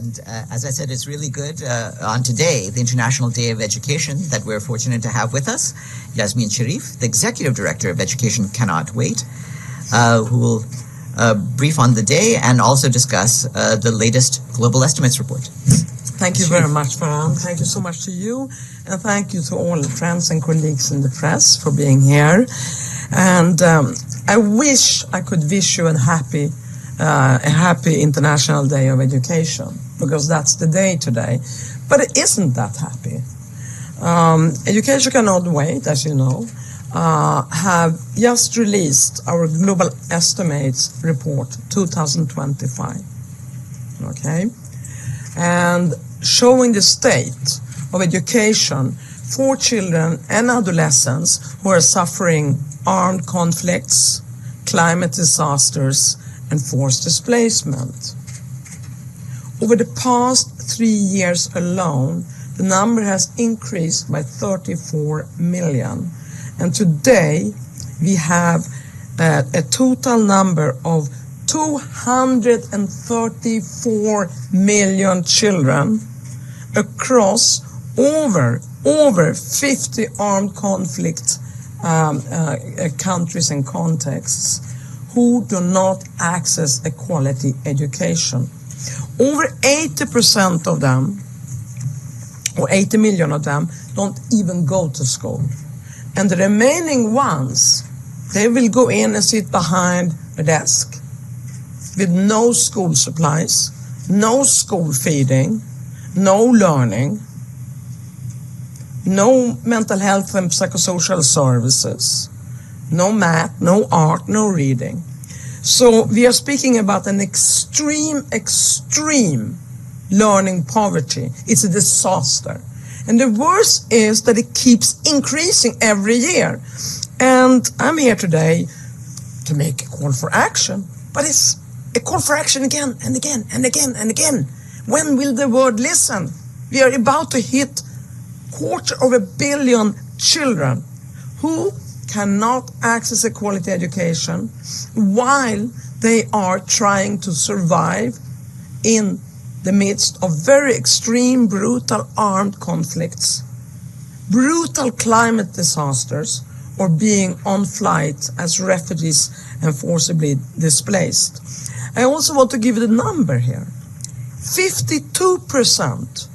And as I said, it's really good on today, the International Day of Education, that we're fortunate to have with us Yasmine Sherif, the Executive Director of Education Cannot Wait, who will brief on the day and also discuss the latest Global Estimates report. Thank you very much, Farhan. Thank you so much to you, and thank you to all friends and colleagues in the press for being here. And I wish I could wish you a happy International Day of Education, because that's the day today. But it isn't that happy. Education Cannot Wait, as you know, have just released our Global Estimates report 2025. Okay? And showing the state of education for children and adolescents who are suffering armed conflicts, climate disasters, and forced displacement. Over the past 3 years alone, the number has increased by 34 million. And today, we have a total number of 234 million children across over 50 armed conflict countries and contexts who do not access a quality education. Over 80% of them, or 80 million of them, don't even go to school. And the remaining ones, they will go in and sit behind a desk with no school supplies, no school feeding, no learning, no mental health and psychosocial services, no math, no art, no reading. So we are speaking about an extreme learning poverty. It's a disaster. And the worst is that it keeps increasing every year. And I'm here today to make a call for action, but it's a call for action again and again and again and again. When will the world listen? We are about to hit 250 million children who cannot access a quality education while they are trying to survive in the midst of very extreme, brutal armed conflicts, brutal climate disasters, or being on flight as refugees and forcibly displaced. I also want to give you the number here. 52%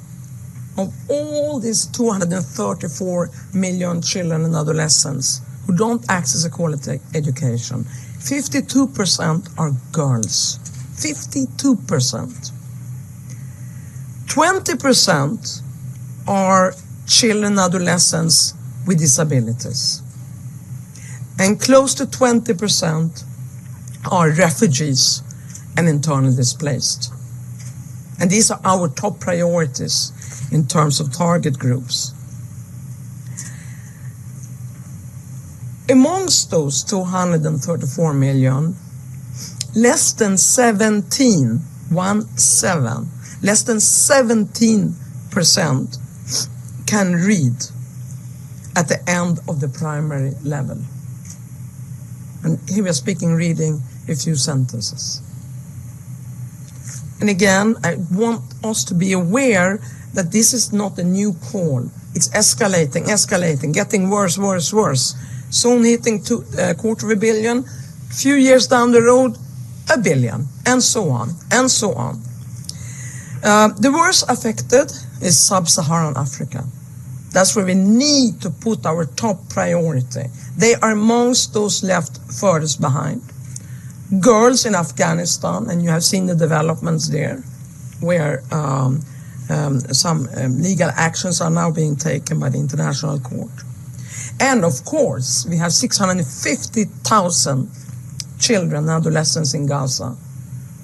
of all these 234 million children and adolescents who don't access a quality education, 52% are girls. 52%. 20% are children and adolescents with disabilities. And close to 20% are refugees and internally displaced. And these are our top priorities in terms of target groups. Amongst those 234 million, less than 17% can read at the end of the primary level. And here we are speaking reading a few sentences. And again, I want us to be aware that this is not a new call. It's escalating, getting worse. Soon hitting 250 million, few years down the road, 1 billion, and so on. The worst affected is sub-Saharan Africa. That's where we need to put our top priority. They are amongst those left furthest behind. Girls in Afghanistan, and you have seen the developments there, where some legal actions are now being taken by the International Court. And of course, we have 650,000 children and adolescents in Gaza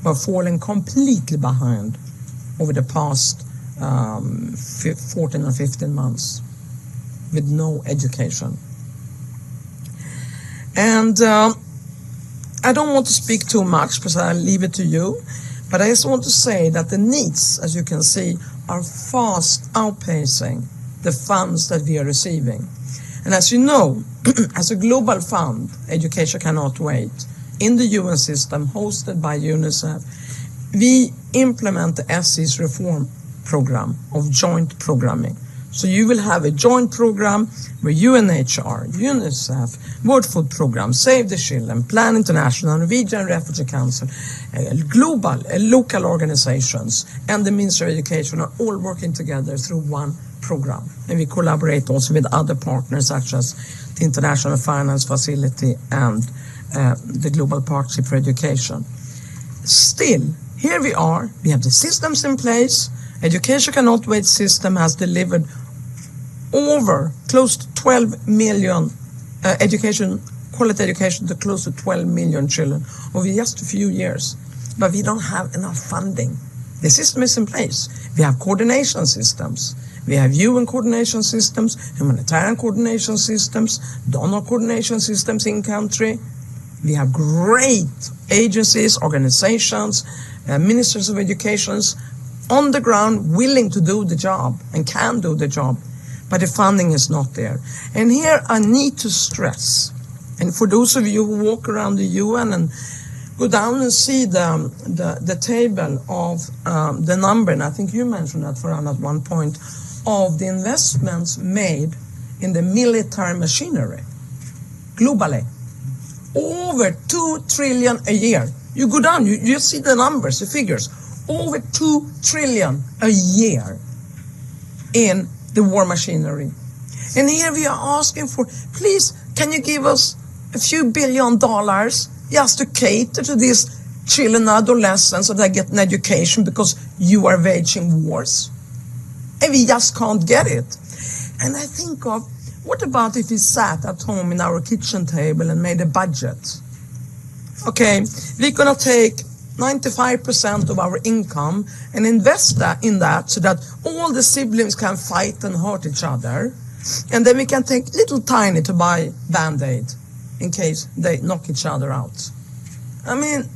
who are falling completely behind over the past 14 or 15 months with no education. And I don't want to speak too much because I'll leave it to you, but I just want to say that the needs, as you can see, are fast outpacing the funds that we are receiving. And as you know, as a global fund, Education Cannot Wait, in the UN system, hosted by UNICEF, we implement the SE's reform program of joint programming. So you will have a joint program where UNHR, UNICEF, World Food Program, Save the Children, Plan International, Norwegian Refugee Council, global, local organizations, and the Ministry of Education are all working together through one program. And we collaborate also with other partners such as the International Finance Facility and the Global Partnership for Education. Still, here we are, we have the systems in place. Education Cannot Wait system has delivered over close to 12 million quality education to close to 12 million children over just a few years. But we don't have enough funding. The system is in place. We have coordination systems. We have UN coordination systems, humanitarian coordination systems, donor coordination systems in country. We have great agencies, organizations, ministers of education on the ground willing to do the job and can do the job. But the funding is not there. And here I need to stress, and for those of you who walk around the UN and go down and see the table of the number, and I think you mentioned that, Farhan, at one point, of the investments made in the military machinery globally. Over 2 trillion a year. You go down, you see the numbers, the figures. Over 2 trillion a year in the war machinery. And here we are asking for, please, can you give us a few $1 billion just to cater to these children and adolescents so they get an education because you are waging wars? And we just can't get it. And I think of, what about if we sat at home in our kitchen table and made a budget? Okay, we're gonna take 95% of our income and invest that in that so that all the siblings can fight and hurt each other. And then we can take little tiny to buy Band-Aid in case they knock each other out. I mean,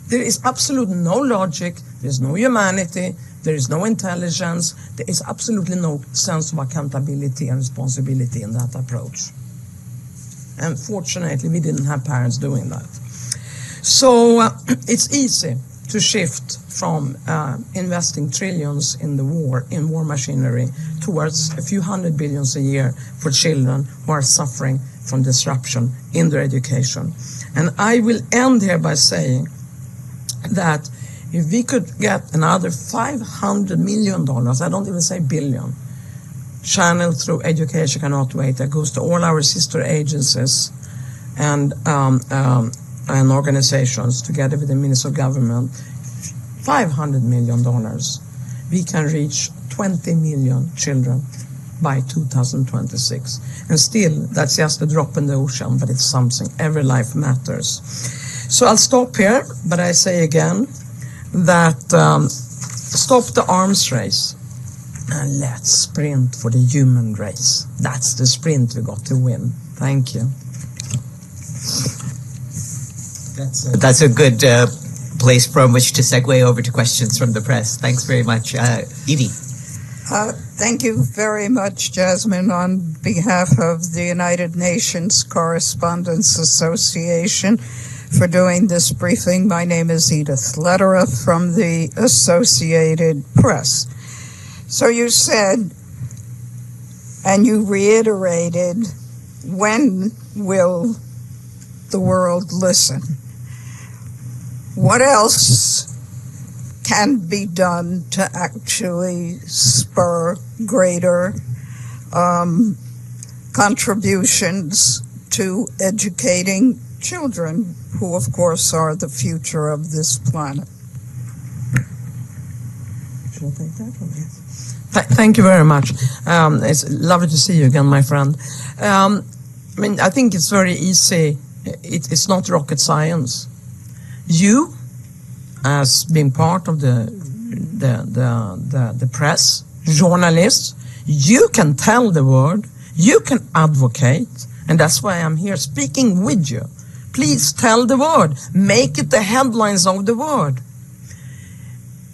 there is absolutely no logic, there's no humanity, there is no intelligence, there is absolutely no sense of accountability and responsibility in that approach. And fortunately, we didn't have parents doing that. So it's easy to shift from investing trillions in war machinery towards a few hundred billions a year for children who are suffering from disruption in their education. And I will end here by saying that if we could get another $500 million, I don't even say billion, channeled through Education Cannot Wait, that goes to all our sister agencies and organizations together with the Ministry of Government, $500 million, we can reach 20 million children by 2026. And still, that's just a drop in the ocean, but it's something. Every life matters. So I'll stop here, but I say again that stop the arms race and let's sprint for the human race. That's the sprint we got to win. Thank you. That's a good place from which to segue over to questions from the press. Thanks very much. Edie. Thank you very much, Yasmine. On behalf of the United Nations Correspondents Association for doing this briefing, my name is Edith Lederer from the Associated Press. So you said, and you reiterated, when will the world listen? What else can be done to actually spur greater contributions to educating children, who of course are the future of this planet? Should I take that one? Thank you very much. It's lovely to see you again, my friend. I mean, I think it's very easy. It's not rocket science. You, as being part of the press, journalists, you can tell the world, you can advocate, and that's why I'm here speaking with you. Please tell the word, make it the headlines of the word.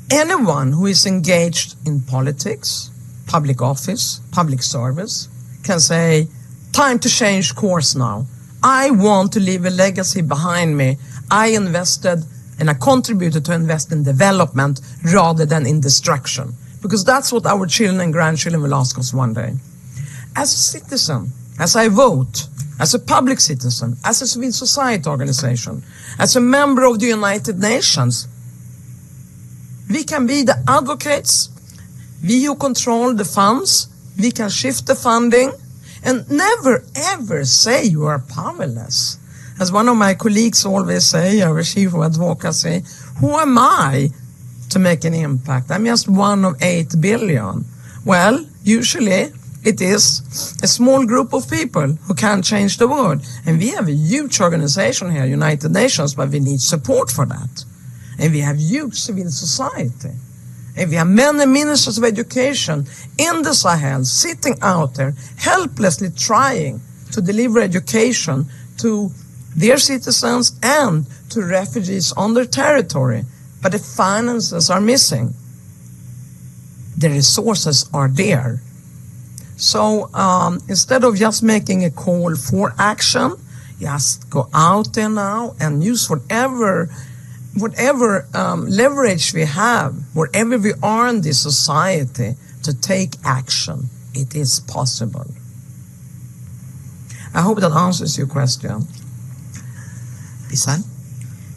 Anyone who is engaged in politics, public office, public service, can say, time to change course now. I want to leave a legacy behind me. I invested and I contributed to invest in development rather than in destruction. Because that's what our children and grandchildren will ask us one day. As a citizen, as I vote, as a public citizen, as a civil society organization, as a member of the United Nations, we can be the advocates, we who control the funds, we can shift the funding, and never ever say you are powerless. As one of my colleagues always say, our chief of advocacy, who am I to make an impact? I'm just one of 8 billion. Well, usually it is a small group of people who can change the world. And we have a huge organization here, United Nations, but we need support for that. And we have huge civil society. And we have many ministers of education in the Sahel sitting out there helplessly trying to deliver education to their citizens and to refugees on their territory. But the finances are missing. The resources are there. So instead of just making a call for action, just go out there now and use whatever leverage we have, wherever we are in this society, to take action. It is possible. I hope that answers your question. Bisan?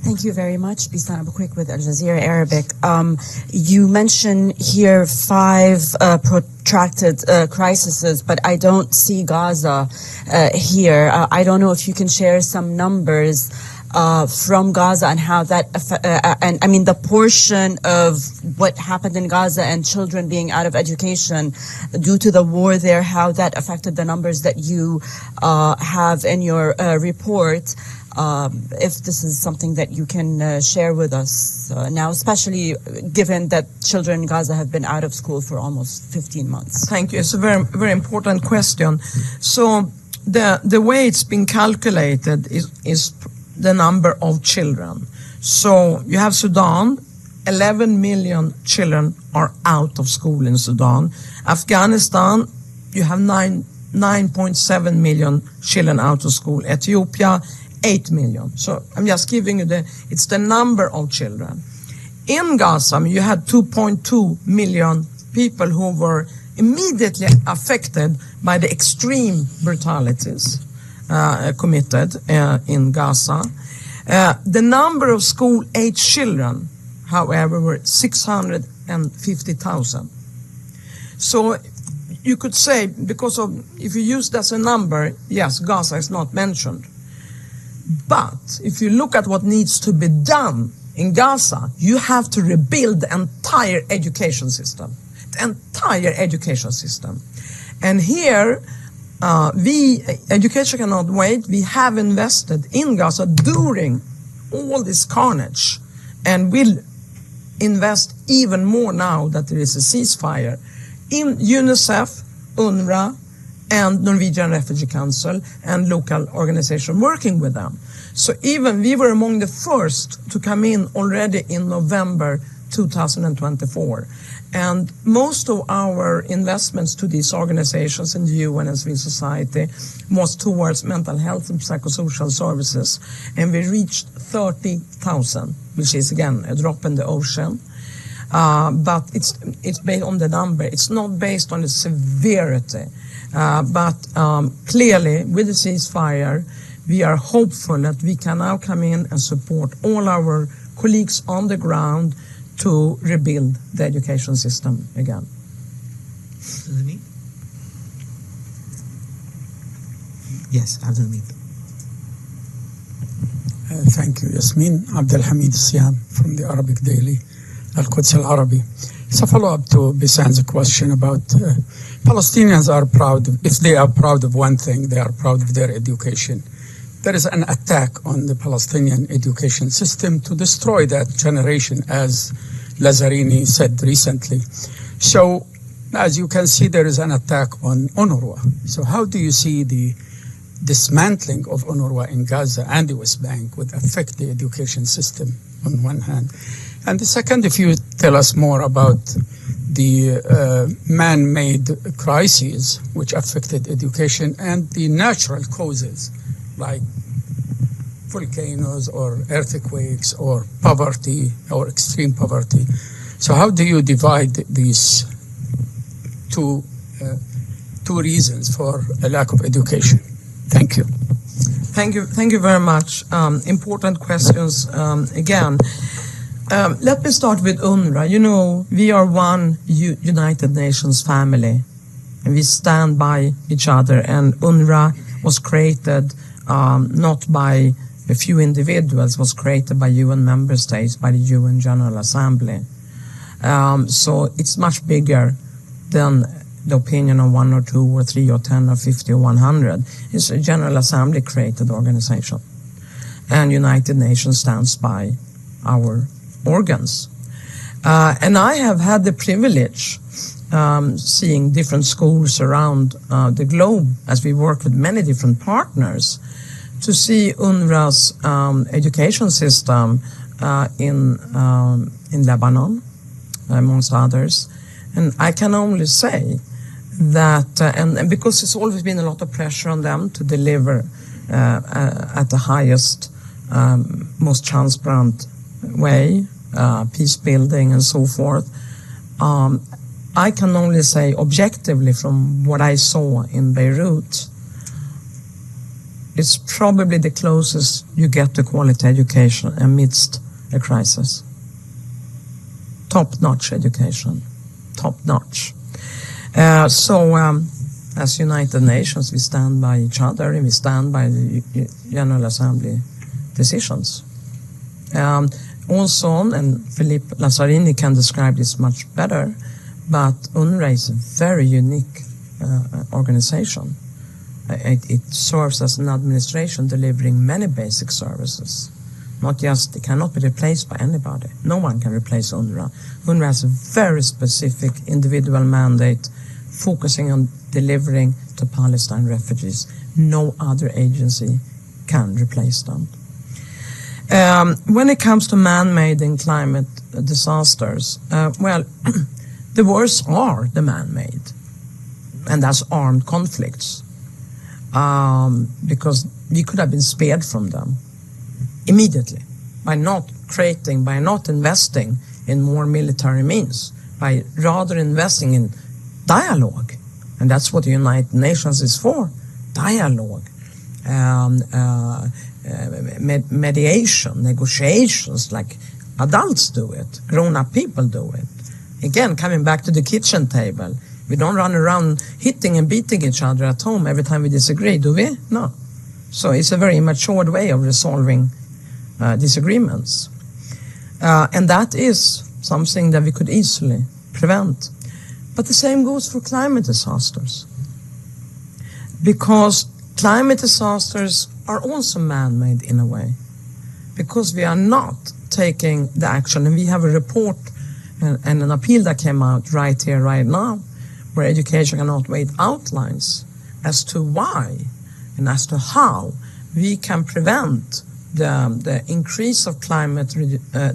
Thank you very much. Bisan Abu Quick with Al Jazeera Arabic. You mentioned here 5 protracted crises, but I don't see Gaza here. I don't know if you can share some numbers from Gaza and how that and I mean the portion of what happened in Gaza and children being out of education due to the war there, how that affected the numbers that you have in your report. If this is something that you can share with us now, especially given that children in Gaza have been out of school for almost 15 months. Thank you. It's a very, very important question. So the way it's been calculated is the number of children. So you have Sudan, 11 million children are out of school in Sudan. Afghanistan, you have 9.7 million children out of school. Ethiopia, 8 million. So I'm just giving you it's the number of children. In Gaza, you had 2.2 million people who were immediately affected by the extreme brutalities committed in Gaza. The number of school-age children, however, were 650,000. So you could say, because of, if you use that as a number, yes, Gaza is not mentioned. But if you look at what needs to be done in Gaza, you have to rebuild the entire education system. The entire education system. And here, Education Cannot Wait, we have invested in Gaza during all this carnage and will invest even more now that there is a ceasefire in UNICEF, UNRWA, and Norwegian Refugee Council and local organization working with them. So even we were among the first to come in already in November 2024. And most of our investments to these organizations in the UN and civil society was towards mental health and psychosocial services. And we reached 30,000, which is again a drop in the ocean. But it's based on the number. It's not based on the severity. But clearly, with the ceasefire, we are hopeful that we can now come in and support all our colleagues on the ground to rebuild the education system again. Yes, Abdulhamid. Thank you, Yasmine. Abdulhamid Siam from the Arabic Daily, Al-Quds Al-Arabi. It's a follow-up to Bisan's question about Palestinians are proud. If they are proud of one thing, they are proud of their education. There is an attack on the Palestinian education system to destroy that generation, as Lazzarini said recently. So, as you can see, there is an attack on UNRWA. So how do you see the dismantling of UNRWA in Gaza and the West Bank would affect the education system on one hand? And the second, if you tell us more about the man-made crises which affected education and the natural causes like volcanoes or earthquakes or poverty or extreme poverty. So how do you divide these two reasons for a lack of education? Thank you. Thank you very much. Important questions again. Let me start with UNRWA. You know, we are one United Nations family, and we stand by each other. And UNRWA was created not by a few individuals, was created by UN member states, by the UN General Assembly. So it's much bigger than the opinion of 1 or 2 or 3 or 10 or 50 or 100. It's a General Assembly created organization. And United Nations stands by our organs. And I have had the privilege seeing different schools around the globe as we work with many different partners to see UNRWA's education system in Lebanon, amongst others. And I can only say that, and because it's always been a lot of pressure on them to deliver at the highest, most transparent way, peace building and so forth, I can only say objectively from what I saw in Beirut, it's probably the closest you get to quality education amidst a crisis. Top-notch education, top-notch. So as United Nations, we stand by each other and we stand by the General Assembly decisions. Also, and Philippe Lazzarini can describe this much better, but UNRWA is a very unique organization. It serves as an administration delivering many basic services. Not just, it cannot be replaced by anybody. No one can replace UNRWA. UNRWA has a very specific individual mandate focusing on delivering to Palestine refugees. No other agency can replace them. When it comes to man-made and climate disasters, well, the worst are the man-made, and that's armed conflicts, because we could have been spared from them immediately by not creating, by not investing in more military means, by rather investing in dialogue. And that's what the United Nations is for, dialogue, mediation, negotiations, like adults do it, grown-up people do it. Again, coming back to the kitchen table, we don't run around hitting and beating each other at home every time we disagree, do we? No. So it's a very immature way of resolving disagreements. And that is something that we could easily prevent. But the same goes for climate disasters. Because climate disasters are also man-made in a way. Because we are not taking the action. And we have a report and an appeal that came out right here, right now, where Education Cannot Wait outlines as to why and as to how we can prevent the increase of climate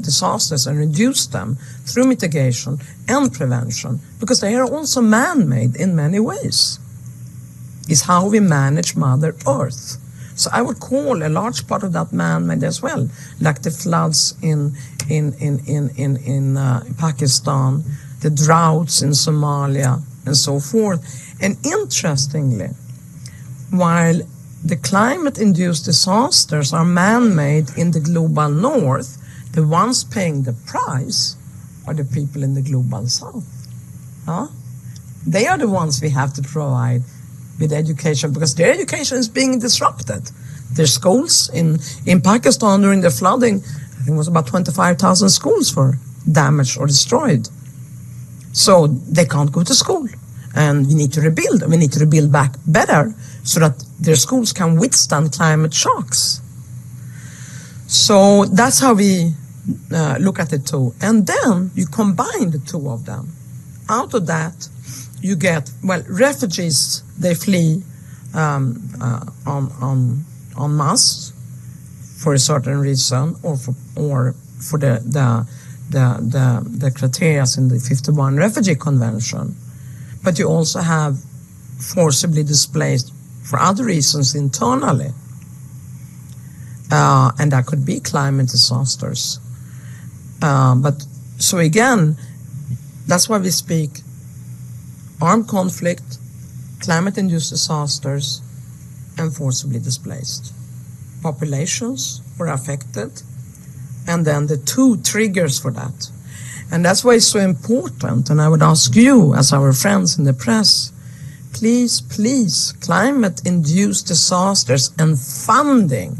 disasters and reduce them through mitigation and prevention, because they are also man-made in many ways. It's how we manage Mother Earth. So I would call a large part of that man-made as well, like the floods in Pakistan, the droughts in Somalia, and so forth. And interestingly, while the climate-induced disasters are man-made in the global north, the ones paying the price are the people in the global south. They are the ones we have to provide with education, because their education is being disrupted. Their schools in Pakistan during the flooding, I think it was about 25,000 schools were damaged or destroyed. So they can't go to school. And we need to rebuild. We need to rebuild back better so that their schools can withstand climate shocks. So that's how we look at it too. And then you combine the two of them. Out of that, you get, well, refugees, they flee en masse for a certain reason, or for the criteria in the 51 Refugee Convention. But you also have forcibly displaced for other reasons internally. and that could be climate disasters. So again, that's why we speak armed conflict, climate-induced disasters, and forcibly displaced. Populations were affected, and then the two triggers for that. And that's why it's so important, and I would ask you, as our friends in the press, please, climate-induced disasters and funding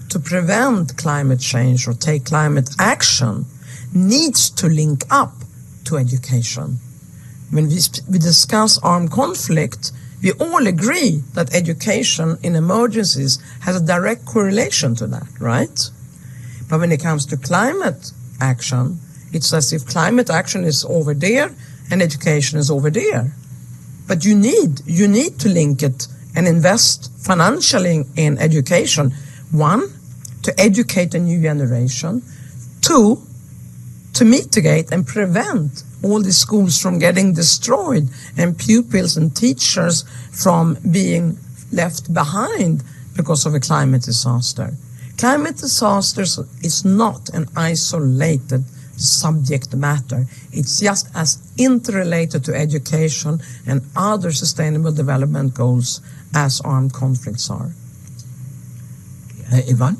to prevent climate change or take climate action needs to link up to education. When we discuss armed conflict, we all agree that education in emergencies has a direct correlation to that, right? But when it comes to climate action, it's as if climate action is over there and education is over there. But you need to link it and invest financially in education. One, to educate a new generation. Two, to mitigate and prevent all the schools from getting destroyed and pupils and teachers from being left behind because of a climate disaster. Climate disasters is not an isolated subject matter. It's just as interrelated to education and other sustainable development goals as armed conflicts are. Yvonne?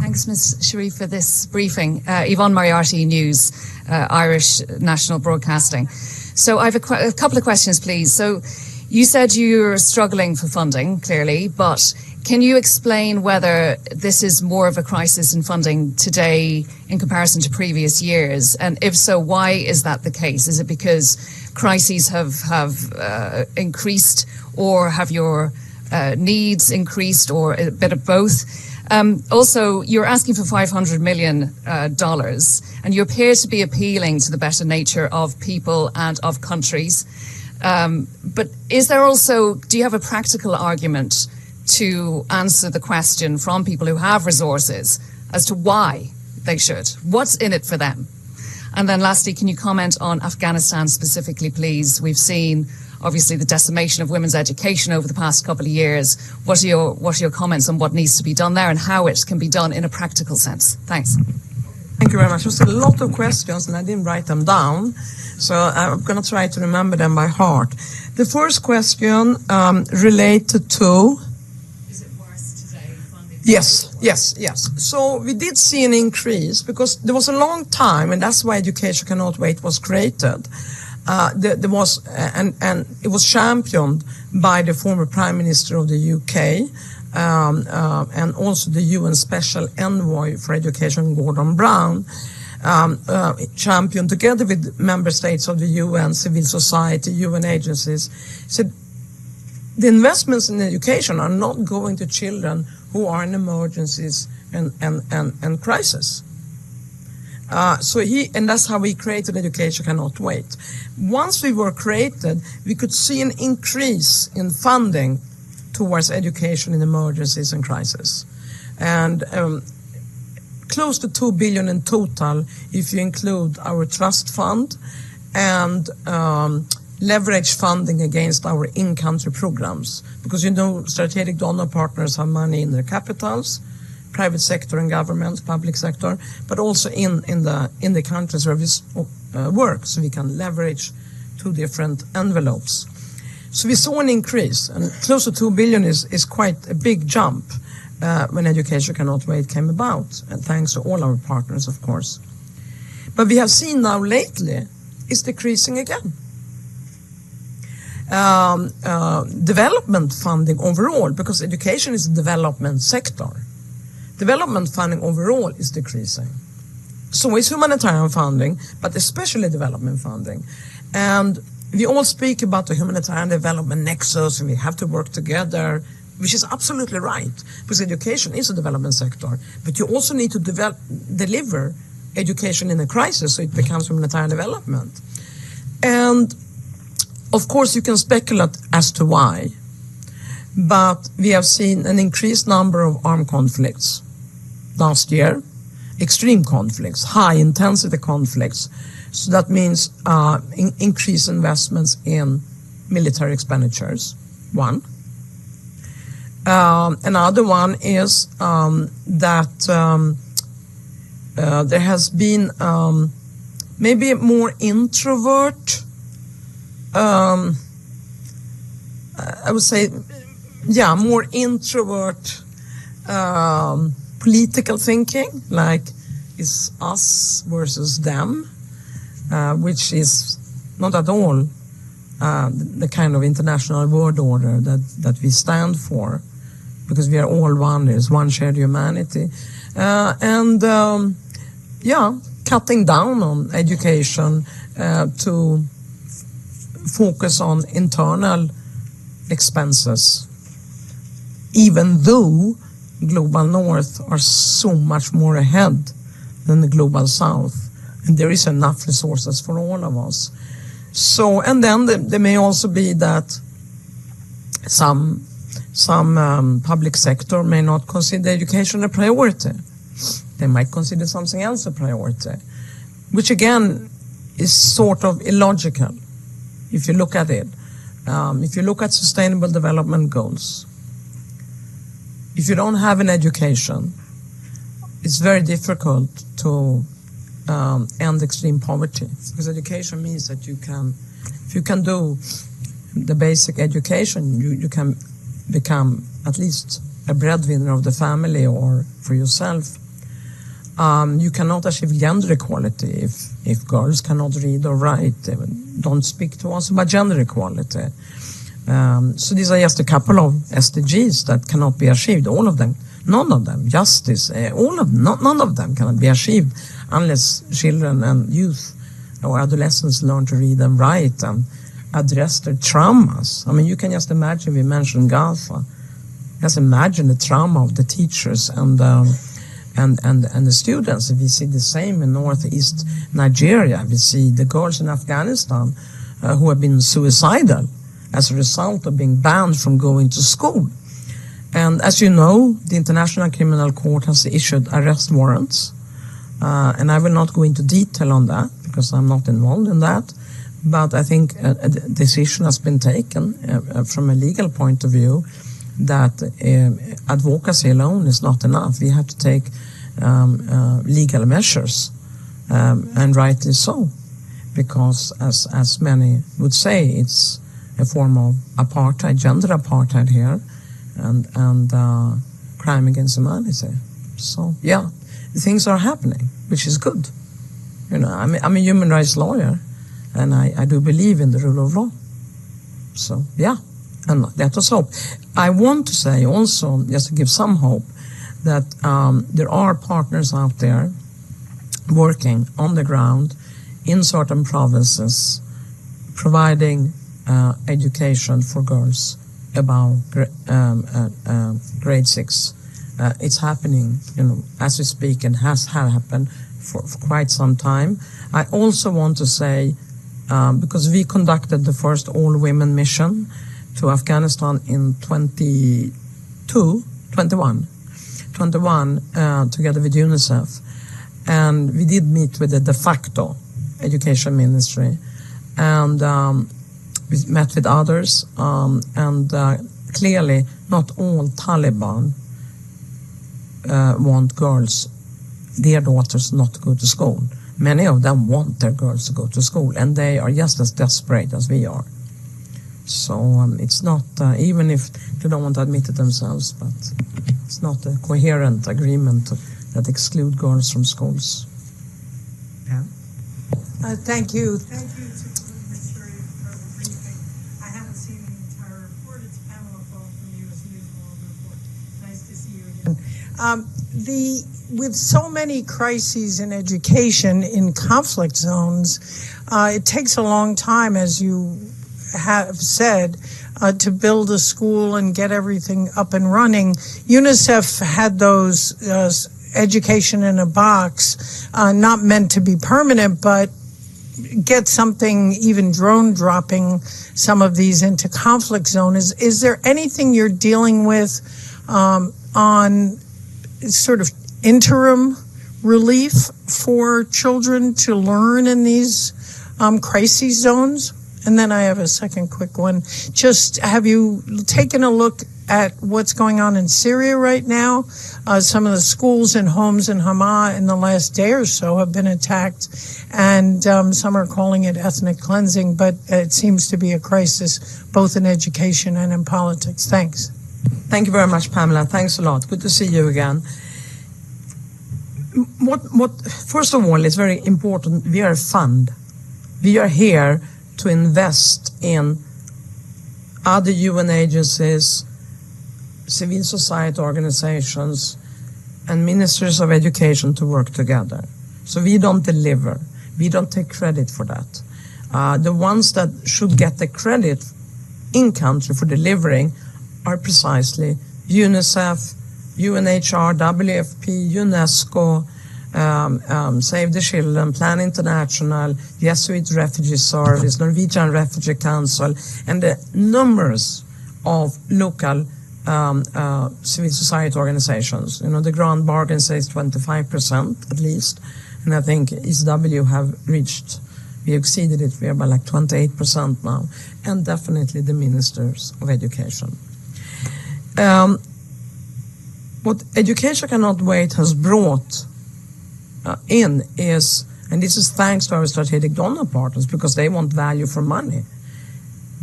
Thanks, Ms. Sherif, for this briefing. Yvonne Moriarty, News, Irish National Broadcasting. So I have a couple of questions, please. So you said you're struggling for funding, clearly, but can you explain whether this is more of a crisis in funding today in comparison to previous years? And if so, why is that the case? Is it because crises have increased, or have your needs increased, or a bit of both? Also, you're asking for $500 million, and you appear to be appealing to the better nature of people and of countries. But is there also, do you have a practical argument to answer the question from people who have resources as to why they should? What's in it for them? And then lastly, can you comment on Afghanistan specifically, please? We've seen, obviously, the decimation of women's education over the past couple of years. What are your comments on what needs to be done there and how it can be done in a practical sense? Thanks. Thank you very much. There's a lot of questions, and I didn't write them down, so I'm going to try to remember them by heart. The first question related to... Is it worse today? Yes. So we did see an increase because there was a long time, and that's why Education Cannot Wait was created. There was, and it was championed by the former Prime Minister of the UK, and also the UN Special Envoy for Education, Gordon Brown, championed together with member states of the UN, civil society, UN agencies, said the investments in education are not going to children who are in emergencies and crisis. And that's how we created Education Cannot Wait. Once we were created, we could see an increase in funding towards education in emergencies and crisis. And close to 2 billion in total, if you include our trust fund and leverage funding against our in-country programs. Because strategic donor partners have money in their capitals, private sector and government, public sector, but also in the countries where we work, so we can leverage two different envelopes. So we saw an increase, and close to 2 billion is quite a big jump when Education Cannot Wait came about, and thanks to all our partners, of course. But we have seen now lately it's decreasing again. Development funding overall, because education is a development sector, development funding overall is decreasing. So is humanitarian funding, but especially development funding. And we all speak about the humanitarian development nexus, and we have to work together, which is absolutely right, because education is a development sector. But you also need to deliver education in a crisis, so it becomes humanitarian development. And of course, you can speculate as to why, but we have seen an increased number of armed conflicts last year, extreme conflicts, high-intensity conflicts. So that means increased investments in military expenditures, one. Another one is that there has been maybe a more introvert, I would say, more introvert political thinking, like it's us versus them, which is not at all the kind of international world order that we stand for, because we are all one. There's one shared humanity. Cutting down on education to focus on internal expenses, even though global north are so much more ahead than the global south, and there is enough resources for all of us. So, and then there may also be that some public sector may not consider education a priority. They might consider something else a priority, which again is sort of illogical if you look at it. If you look at sustainable development goals, if you don't have an education, it's very difficult to end extreme poverty, because education means that if you can do the basic education, you can become at least a breadwinner of the family or for yourself. You cannot achieve gender equality if girls cannot read or write. They don't speak to us about gender equality. So these are just a couple of SDGs that cannot be achieved. All of them, none of them, justice, none of them cannot be achieved unless children and youth or adolescents learn to read and write and address their traumas. I mean, you can just imagine, we mentioned Gaza. Just imagine the trauma of the teachers and the students. We see the same in northeast Nigeria. We see the girls in Afghanistan who have been suicidal as a result of being banned from going to school. And as you know, the International Criminal Court has issued arrest warrants. And I will not go into detail on that because I'm not involved in that. But I think a decision has been taken from a legal point of view that advocacy alone is not enough. We have to take legal measures, and rightly so, because as many would say, it's a form of apartheid, gender apartheid here, and crime against humanity. So yeah, things are happening, which is good. You know, I'm a human rights lawyer, and I do believe in the rule of law. So yeah, and let us hope. I want to say also, just to give some hope, that there are partners out there working on the ground in certain provinces, providing education for girls above grade 6. It's happening, you know, as we speak, and has happened for quite some time. I also want to say, because we conducted the first all-women mission to Afghanistan in 21, together with UNICEF, and we did meet with the de facto education ministry, and we met with others, and clearly not all Taliban want girls, their daughters, not to go to school. Many of them want their girls to go to school, and they are just as desperate as we are. So it's not, even if they don't want to admit it themselves, but it's not a coherent agreement that exclude girls from schools. Yeah. Thank you. Thank you to Ms. Sherif for the briefing. I haven't seen the entire report. It's Pamela Fall from the U.S. News and World Report. Nice to see you again. With so many crises in education in conflict zones, it takes a long time, as you have said, to build a school and get everything up and running. UNICEF had those education in a box, not meant to be permanent, but get something, even drone dropping some of these into conflict zones. Is there anything you're dealing with on sort of interim relief for children to learn in these crisis zones? And then I have a second quick one. Just, have you taken a look at what's going on in Syria right now. Some of the schools and homes in Hama in the last day or so have been attacked, and some are calling it ethnic cleansing, but it seems to be a crisis both in education and in politics. Thanks. Thank you very much, Pamela. Thanks a lot. Good to see you again. First of all, it's very important. We are a fund. We are here to invest in other UN agencies, civil society organizations, and ministers of education to work together. So we don't deliver. We don't take credit for that. The ones that should get the credit in country for delivering are precisely UNICEF, UNHR, WFP, UNESCO, Save the Children, Plan International, Jesuit Refugee Service, Norwegian Refugee Council, and the numerous of local civil society organizations. You know, the grand bargain says 25% at least, and I think ECW have reached, we exceeded it, we are by like 28% now, and definitely the ministers of education. What Education Cannot Wait has brought in is, and this is thanks to our strategic donor partners because they want value for money.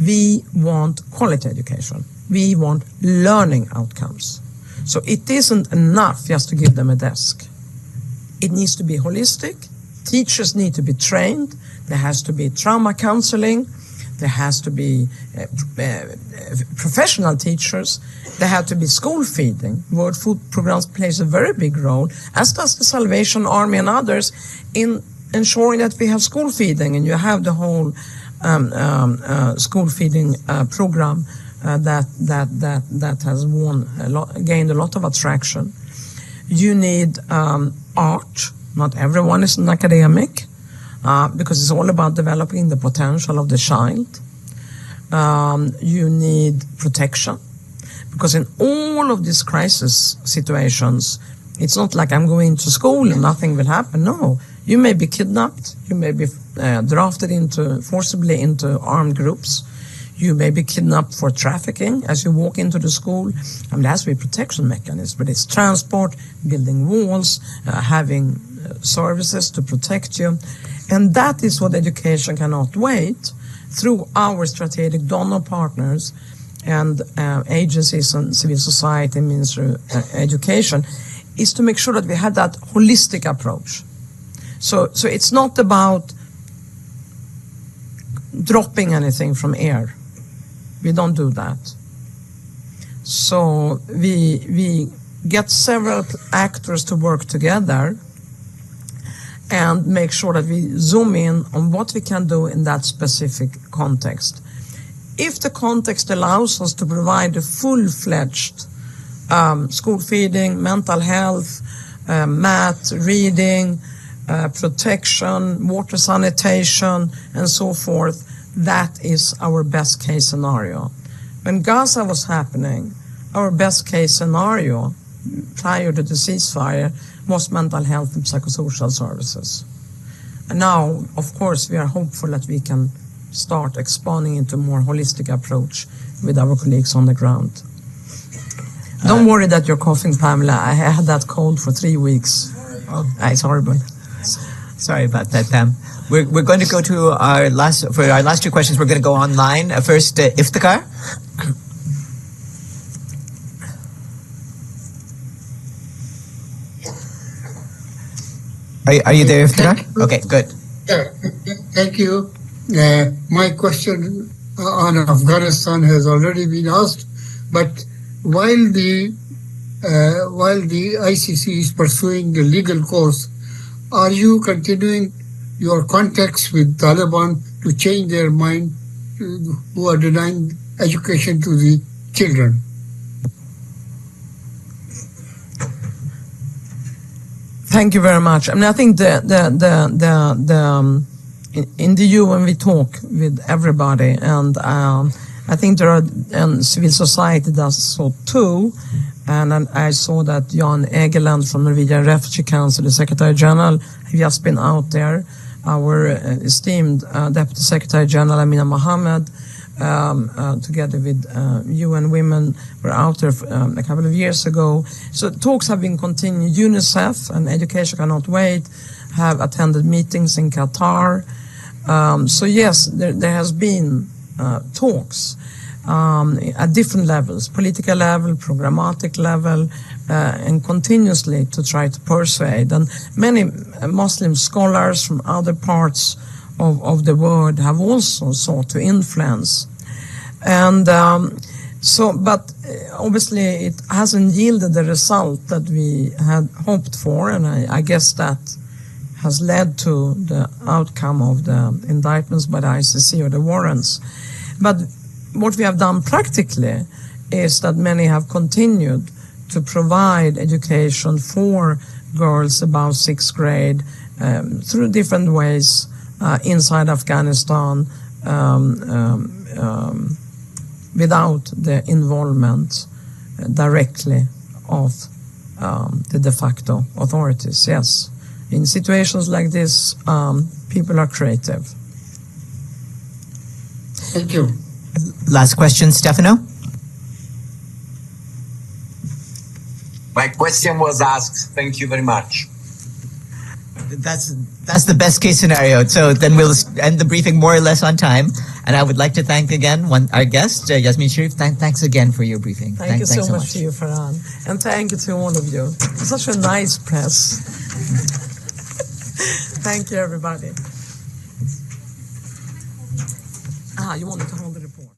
We want quality education. We want learning outcomes. So it isn't enough just to give them a desk. It needs to be holistic. Teachers need to be trained. There has to be trauma counseling. There has to be professional teachers. There have to be school feeding. World Food Programs plays a very big role, as does the Salvation Army and others, in ensuring that we have school feeding, and you have the whole school feeding program that has gained a lot of attraction. You need art. Not everyone is an academic, because it's all about developing the potential of the child. You need protection, because in all of these crisis situations, it's not like I'm going to school and nothing will happen. No, you may be kidnapped, you may be drafted forcibly into armed groups, you may be kidnapped for trafficking as you walk into the school. I mean, there has to be protection mechanisms, but it's transport, building walls, having services to protect you. And that is what Education Cannot Wait, through our strategic donor partners and agencies and civil society, Ministry of Education, is to make sure that we have that holistic approach. So it's not about dropping anything from air. We don't do that. So we get several actors to work together and make sure that we zoom in on what we can do in that specific context. If the context allows us to provide a full-fledged school feeding, mental health, math, reading, protection, water sanitation, and so forth, that is our best case scenario. When Gaza was happening, our best case scenario prior to the ceasefire was mental health and psychosocial services. And now, of course, we are hopeful that we can start expanding into a more holistic approach with our colleagues on the ground. Don't worry that you're coughing, Pamela. I had that cold for 3 weeks. It's horrible. Sorry about that, Pam. We're going to go to our last two questions. We're going to go online. First, Iftikhar. Are you there, Iftikhar? Okay, good. Thank you. My question on Afghanistan has already been asked, but while the ICC is pursuing the legal course, are you continuing your contacts with Taliban to change their mind, who are denying education to the children? Thank you very much. I mean, I think in the UN we talk with everybody, and I think there are, and civil society does so too. And I saw that Jan Egeland from Norwegian Refugee Council, the Secretary General, have just been out there. Our esteemed Deputy Secretary General Amina Mohammed, together with UN Women. We're out there a couple of years ago. So talks have been continued. UNICEF and Education Cannot Wait have attended meetings in Qatar. So yes, there has been talks at different levels, political level, programmatic level, and continuously to try to persuade. And many Muslim scholars from other parts of the world have also sought to influence. And but obviously it hasn't yielded the result that we had hoped for, and I guess that has led to the outcome of the indictments by the ICC or the warrants. But what we have done practically is that many have continued to provide education for girls above 6th grade through different ways inside Afghanistan without the involvement directly of the de facto authorities. Yes, in situations like this, people are creative. Thank you. Last question, Stefano. My question was asked. Thank you very much. That's the best case scenario. So then we'll end the briefing more or less on time. And I would like to thank again our guest, Yasmine Sherif. Thanks again for your briefing. Thank you so much to you, Farhan. And thank you to all of you. Such a nice press. Thank you, everybody. You wanted to hold it.